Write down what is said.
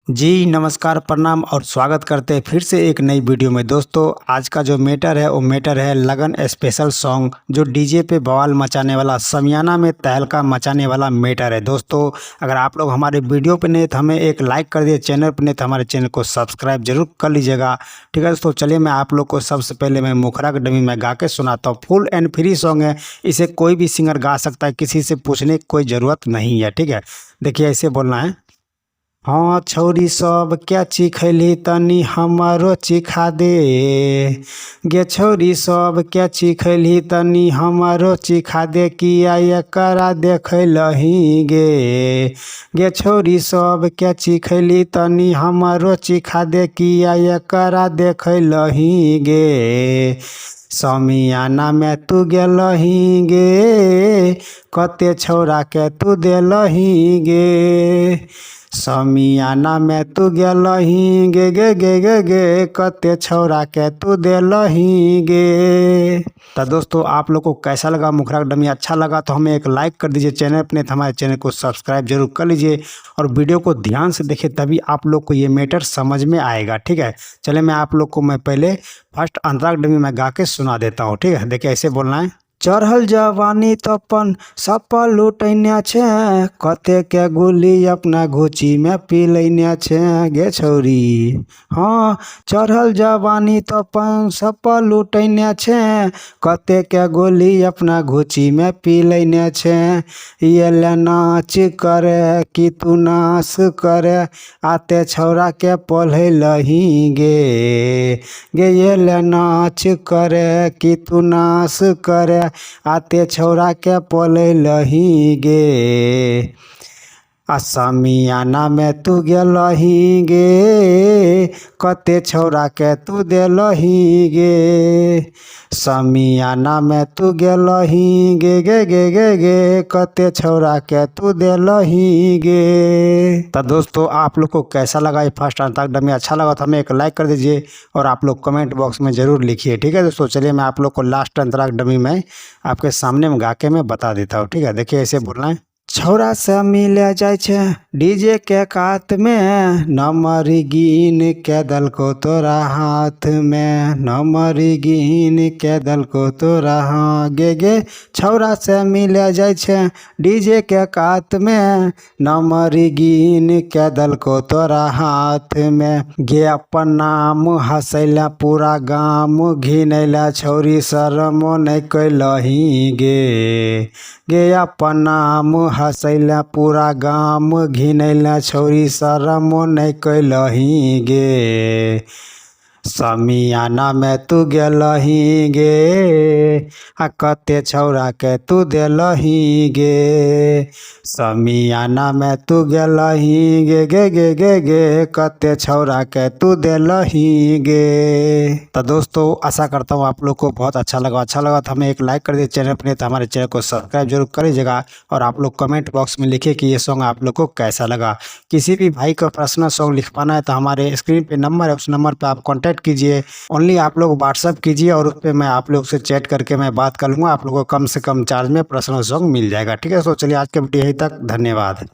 जी नमस्कार, प्रणाम और स्वागत करते हैं फिर से एक नई वीडियो में। दोस्तों आज का जो मैटर है वो मैटर है लगन स्पेशल सॉन्ग, जो डीजे पे बवाल मचाने वाला, समियाना में तहलका मचाने वाला मैटर है। दोस्तों अगर आप लोग हमारे वीडियो पे नहीं तो हमें एक लाइक कर दिए, चैनल पे नहीं तो हमारे चैनल को सब्सक्राइब जरूर कर लीजिएगा। ठीक है दोस्तों, चलिए मैं आप लोग को सबसे पहले मैं मुखरा का डमी में गा के सुनाता हूँ। फुल एंड फ्री सॉन्ग है, इसे कोई भी सिंगर गा सकता है, किसी से पूछने की कोई ज़रूरत नहीं है। ठीक है, देखिए ऐसे बोलना है। हाँ छौरी सब क्या चिखैली तनी हमारो चिखा दे, गे छौरी सब क्या चिखैली तनी हमारो चिखा दे, किया एकरा देखलही गे। गे छौरी सब क्या चिखैली तनी हमारो चिखा दे, किया एकरा देखलही गे। समियाना में तू गेलही गे, कते छौरा के तू देलही गे। समियाना में तू गेलही गे गे गे गे गे, कते छौरा के तू देलही गे। तो दोस्तों आप लोग को कैसा लगा मुखरा का डमी? अच्छा लगा तो हमें एक लाइक कर दीजिए, चैनल अपने हमारे चैनल को सब्सक्राइब जरूर कर लीजिए और वीडियो को ध्यान से देखिए, तभी आप लोग को ये मैटर समझ में आएगा। ठीक है, चले मैं आप लोग को मैं पहले फर्स्ट अंतराग डमी में गा के सुना देता हूँ। ठीक है, देखिए ऐसे बोलना है। चढ़ल जवानी तपन सपल लुटैने छे, कते के गुली अपना घुची में पी लेने छे गे छौरी। हाँ चढ़ल जवानी तपन सपल लुटैने छे, कते के गोली अपना घुची में पी लेने छे। ये ले नाच करे कि तू नाश करे, आते छौरा के पढ़े लही गे। गे ये ले नाच करे कि तू नाश करे, आते छौरा के पले लही गे। समियाना में तू गेलही गे, कते छौरा के तू देलही गे। समियाना में तू गेलही गे गे गे गे गे, कते छौरा के तू देलही गे। तो दोस्तों आप लोग को कैसा लगा ये फर्स्ट अंतराग डमी? अच्छा लगा तो हमें एक लाइक कर दीजिए और आप लोग कमेंट बॉक्स में ज़रूर लिखिए। ठीक है दोस्तों, चलिए मैं आप लोग को लास्ट अंतराग डमी में आपके सामने में गा के मैं बता देता हूँ। ठीक है, देखिए ऐसे बोलना है। छौरा से मिले जाय छे डीजे के कात में, नंबरी गिन के दल को तोरा हाथ में, नंबरी गिन के दल को तोरा हाँ गे गे। छौरा से मिले जाय छे डीजे के कात में, नंबरी गिन के दल को तोरा हाथ में। गे अपन नाम हंसैला पूरा गाम, घिनैला छौरी शरमो नहीं कैलही गे। गे अपन नाम हंसैला पूरा गाम, घिनैला छौरी शरमो नहीं कैलही गे। समियाना में तू गेलही गे, कते छौरा के तू देलही गे। समियाना में तू गेलही गे गे गे गे गे, कते छौरा के तू देलही गे। तो दोस्तों आशा करता हूँ आप लोग को बहुत अच्छा लगा तो हमें एक लाइक कर दीजिए, चैनल पर नहीं तो हमारे चैनल को सब्सक्राइब जरूर कर लीजिएगा और आप लोग कमेंट बॉक्स में लिखिए कि ये सॉन्ग आप लोग को कैसा लगा। किसी भी भाई को पर्सनल सॉन्ग लिखवाना है तो हमारे स्क्रीन पे नंबर है, उस नंबर पे आप कॉन्टैक्ट कीजिए। ओनली आप लोग व्हाट्सअप कीजिए और उस पर मैं आप लोग से चैट करके मैं बात कर लूँगा। आप लोगों को कम से कम चार्ज में पर्सनल सॉन्ग मिल जाएगा। ठीक है, तो चलिए आज के वीडियो यहीं तक, धन्यवाद।